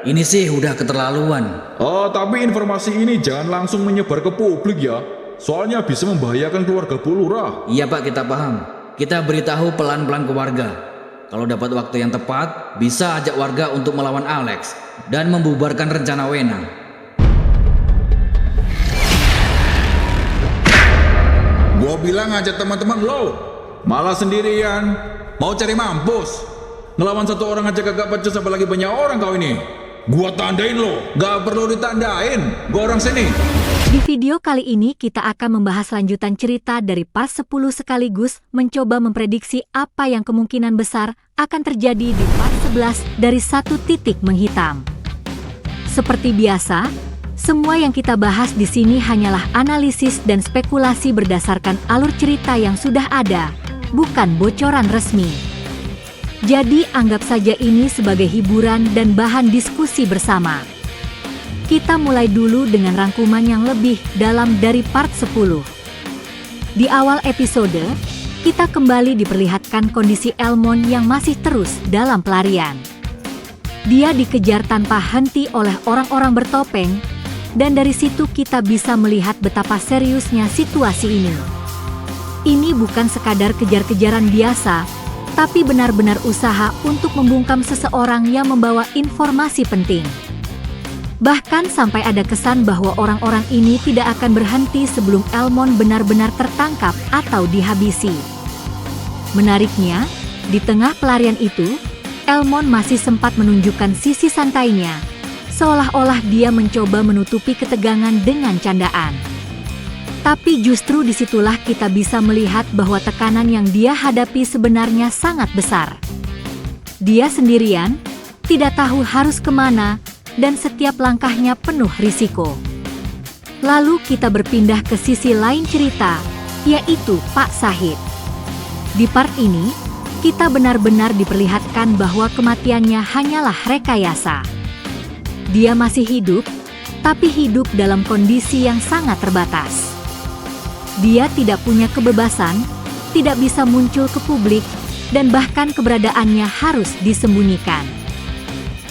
Ini sih udah keterlaluan. Tapi informasi ini jangan langsung menyebar ke publik ya. Soalnya bisa membahayakan keluarga Bu Lurah. Iya Pak, kita paham. Kita beritahu pelan-pelan ke warga. Kalau dapat waktu yang tepat, bisa ajak warga untuk melawan Alex dan membubarkan rencana Wena. Gua bilang ajak teman-teman lo, malah sendirian. Mau cari mampus. Ngelawan satu orang aja kagak pecus, apalagi banyak orang kau ini. Gua tandain lo, gak perlu ditandain. Gua orang sini. Di video kali ini kita akan membahas lanjutan cerita dari part 10 sekaligus mencoba memprediksi apa yang kemungkinan besar akan terjadi di part 11 dari satu titik menghitam. Seperti biasa, semua yang kita bahas di sini hanyalah analisis dan spekulasi berdasarkan alur cerita yang sudah ada, bukan bocoran resmi. Jadi anggap saja ini sebagai hiburan dan bahan diskusi bersama. Kita mulai dulu dengan rangkuman yang lebih dalam dari part 10. Di awal episode, kita kembali diperlihatkan kondisi Elmon yang masih terus dalam pelarian. Dia dikejar tanpa henti oleh orang-orang bertopeng, dan dari situ kita bisa melihat betapa seriusnya situasi ini. Ini bukan sekadar kejar-kejaran biasa, tapi benar-benar usaha untuk membungkam seseorang yang membawa informasi penting. Bahkan sampai ada kesan bahwa orang-orang ini tidak akan berhenti sebelum Elmon benar-benar tertangkap atau dihabisi. Menariknya, di tengah pelarian itu, Elmon masih sempat menunjukkan sisi santainya, seolah-olah dia mencoba menutupi ketegangan dengan candaan. Tapi justru disitulah kita bisa melihat bahwa tekanan yang dia hadapi sebenarnya sangat besar. Dia sendirian, tidak tahu harus kemana, dan setiap langkahnya penuh risiko. Lalu kita berpindah ke sisi lain cerita, yaitu Pak Syahid. Di part ini, kita benar-benar diperlihatkan bahwa kematiannya hanyalah rekayasa. Dia masih hidup, tapi hidup dalam kondisi yang sangat terbatas. Dia tidak punya kebebasan, tidak bisa muncul ke publik, dan bahkan keberadaannya harus disembunyikan.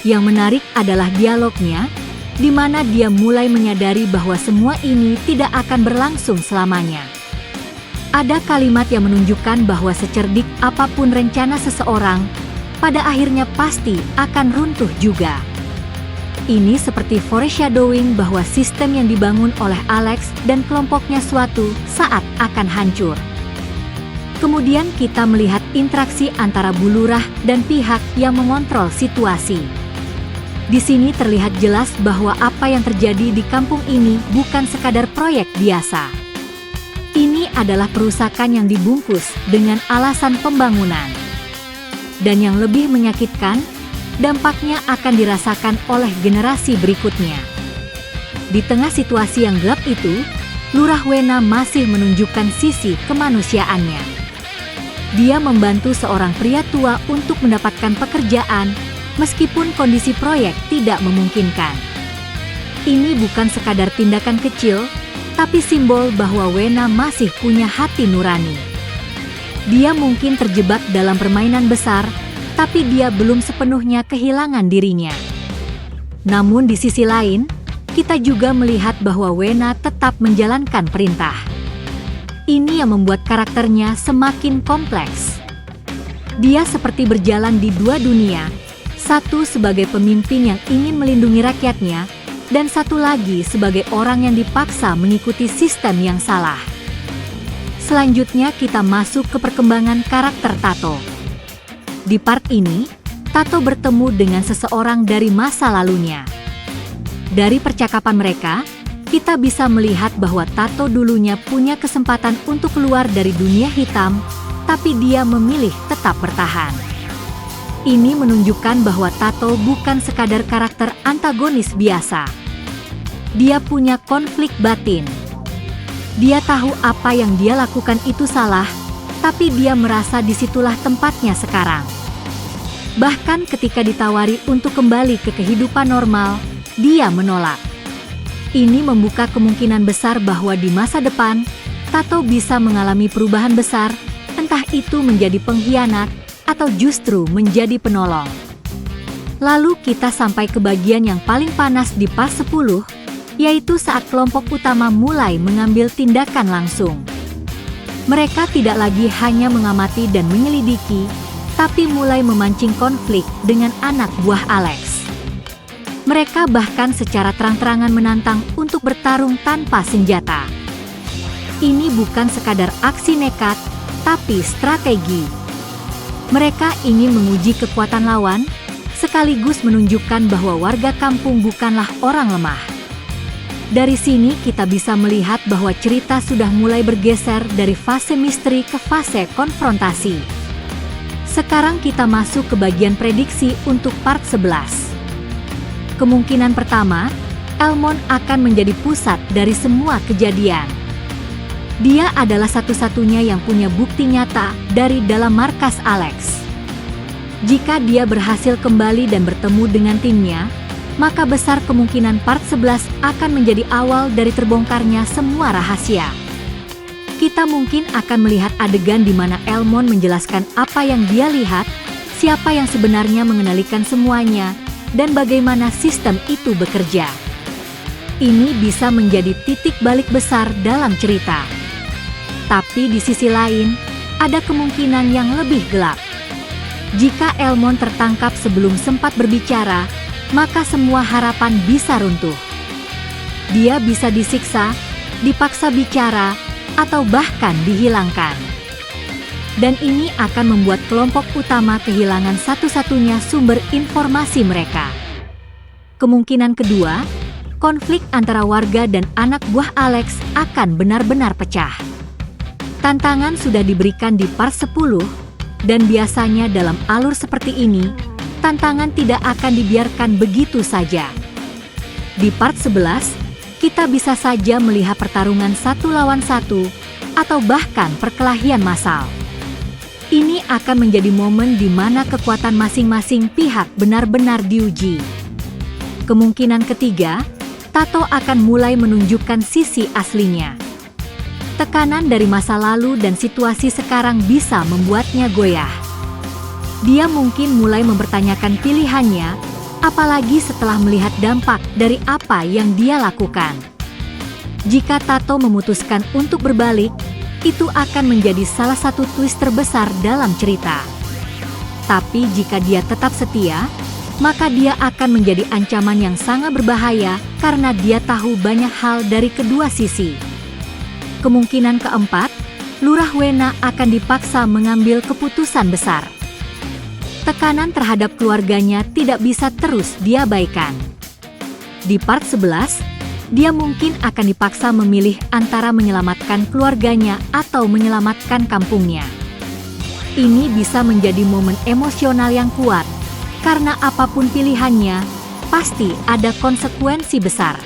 Yang menarik adalah dialognya, di mana dia mulai menyadari bahwa semua ini tidak akan berlangsung selamanya. Ada kalimat yang menunjukkan bahwa secerdik apapun rencana seseorang, pada akhirnya pasti akan runtuh juga. Ini seperti foreshadowing bahwa sistem yang dibangun oleh Alex dan kelompoknya suatu saat akan hancur. Kemudian kita melihat interaksi antara Bu Lurah dan pihak yang mengontrol situasi. Di sini terlihat jelas bahwa apa yang terjadi di kampung ini bukan sekadar proyek biasa. Ini adalah perusakan yang dibungkus dengan alasan pembangunan. Dan yang lebih menyakitkan, dampaknya akan dirasakan oleh generasi berikutnya. Di tengah situasi yang gelap itu, Lurah Wena masih menunjukkan sisi kemanusiaannya. Dia membantu seorang pria tua untuk mendapatkan pekerjaan, meskipun kondisi proyek tidak memungkinkan. Ini bukan sekadar tindakan kecil, tapi simbol bahwa Wena masih punya hati nurani. Dia mungkin terjebak dalam permainan besar, tapi dia belum sepenuhnya kehilangan dirinya. Namun di sisi lain, kita juga melihat bahwa Wena tetap menjalankan perintah. Ini yang membuat karakternya semakin kompleks. Dia seperti berjalan di dua dunia, satu sebagai pemimpin yang ingin melindungi rakyatnya, dan satu lagi sebagai orang yang dipaksa mengikuti sistem yang salah. Selanjutnya kita masuk ke perkembangan karakter Tato. Di part ini, Tato bertemu dengan seseorang dari masa lalunya. Dari percakapan mereka, kita bisa melihat bahwa Tato dulunya punya kesempatan untuk keluar dari dunia hitam, tapi dia memilih tetap bertahan. Ini menunjukkan bahwa Tato bukan sekadar karakter antagonis biasa. Dia punya konflik batin. Dia tahu apa yang dia lakukan itu salah, tapi dia merasa disitulah tempatnya sekarang. Bahkan ketika ditawari untuk kembali ke kehidupan normal, dia menolak. Ini membuka kemungkinan besar bahwa di masa depan, Tato bisa mengalami perubahan besar, entah itu menjadi pengkhianat, atau justru menjadi penolong. Lalu kita sampai ke bagian yang paling panas di part 10, yaitu saat kelompok utama mulai mengambil tindakan langsung. Mereka tidak lagi hanya mengamati dan menyelidiki, tapi mulai memancing konflik dengan anak buah Alex. Mereka bahkan secara terang-terangan menantang untuk bertarung tanpa senjata. Ini bukan sekadar aksi nekat, tapi strategi. Mereka ingin menguji kekuatan lawan, sekaligus menunjukkan bahwa warga kampung bukanlah orang lemah. Dari sini kita bisa melihat bahwa cerita sudah mulai bergeser dari fase misteri ke fase konfrontasi. Sekarang kita masuk ke bagian prediksi untuk part 11. Kemungkinan pertama, Elmond akan menjadi pusat dari semua kejadian. Dia adalah satu-satunya yang punya bukti nyata dari dalam markas Alex. Jika dia berhasil kembali dan bertemu dengan timnya, maka besar kemungkinan part 11 akan menjadi awal dari terbongkarnya semua rahasia. Kita mungkin akan melihat adegan di mana Elmond menjelaskan apa yang dia lihat, siapa yang sebenarnya mengendalikan semuanya, dan bagaimana sistem itu bekerja. Ini bisa menjadi titik balik besar dalam cerita. Tapi di sisi lain, ada kemungkinan yang lebih gelap. Jika Elmond tertangkap sebelum sempat berbicara, maka semua harapan bisa runtuh. Dia bisa disiksa, dipaksa bicara, atau bahkan dihilangkan. Dan ini akan membuat kelompok utama kehilangan satu-satunya sumber informasi mereka. Kemungkinan kedua, konflik antara warga dan anak buah Alex akan benar-benar pecah. Tantangan sudah diberikan di part 10, dan biasanya dalam alur seperti ini, tantangan tidak akan dibiarkan begitu saja. Di part 11, kita bisa saja melihat pertarungan 1 lawan 1, atau bahkan perkelahian massal. Ini akan menjadi momen di mana kekuatan masing-masing pihak benar-benar diuji. Kemungkinan ketiga, Tato akan mulai menunjukkan sisi aslinya. Tekanan dari masa lalu dan situasi sekarang bisa membuatnya goyah. Dia mungkin mulai mempertanyakan pilihannya, apalagi setelah melihat dampak dari apa yang dia lakukan. Jika Tato memutuskan untuk berbalik, itu akan menjadi salah satu twist terbesar dalam cerita. Tapi jika dia tetap setia, maka dia akan menjadi ancaman yang sangat berbahaya karena dia tahu banyak hal dari kedua sisi. Kemungkinan keempat, Lurah Wena akan dipaksa mengambil keputusan besar. Tekanan terhadap keluarganya tidak bisa terus diabaikan. Di part 11, dia mungkin akan dipaksa memilih antara menyelamatkan keluarganya atau menyelamatkan kampungnya. Ini bisa menjadi momen emosional yang kuat, karena apapun pilihannya, pasti ada konsekuensi besar.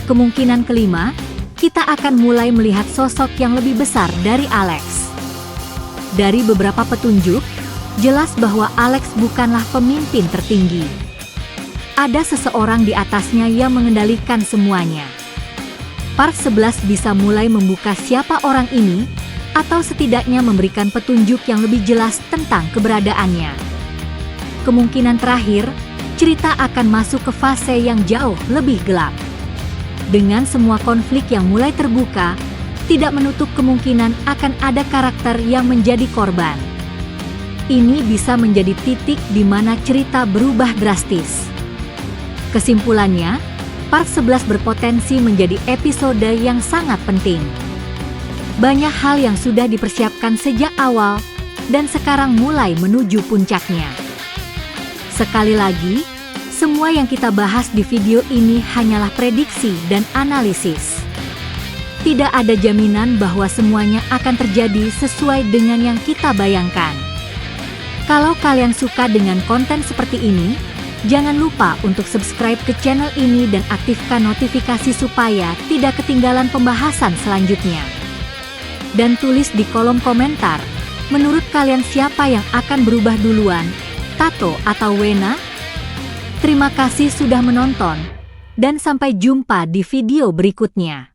Kemungkinan kelima, kita akan mulai melihat sosok yang lebih besar dari Alex. Dari beberapa petunjuk, jelas bahwa Alex bukanlah pemimpin tertinggi. Ada seseorang di atasnya yang mengendalikan semuanya. Part 11 bisa mulai membuka siapa orang ini, atau setidaknya memberikan petunjuk yang lebih jelas tentang keberadaannya. Kemungkinan terakhir, cerita akan masuk ke fase yang jauh lebih gelap. Dengan semua konflik yang mulai terbuka, tidak menutup kemungkinan akan ada karakter yang menjadi korban. Ini bisa menjadi titik di mana cerita berubah drastis. Kesimpulannya, part 11 berpotensi menjadi episode yang sangat penting. Banyak hal yang sudah dipersiapkan sejak awal, dan sekarang mulai menuju puncaknya. Sekali lagi, semua yang kita bahas di video ini hanyalah prediksi dan analisis. Tidak ada jaminan bahwa semuanya akan terjadi sesuai dengan yang kita bayangkan. Kalau kalian suka dengan konten seperti ini, jangan lupa untuk subscribe ke channel ini dan aktifkan notifikasi supaya tidak ketinggalan pembahasan selanjutnya. Dan tulis di kolom komentar, menurut kalian siapa yang akan berubah duluan, Tato atau Wena? Terima kasih sudah menonton, dan sampai jumpa di video berikutnya.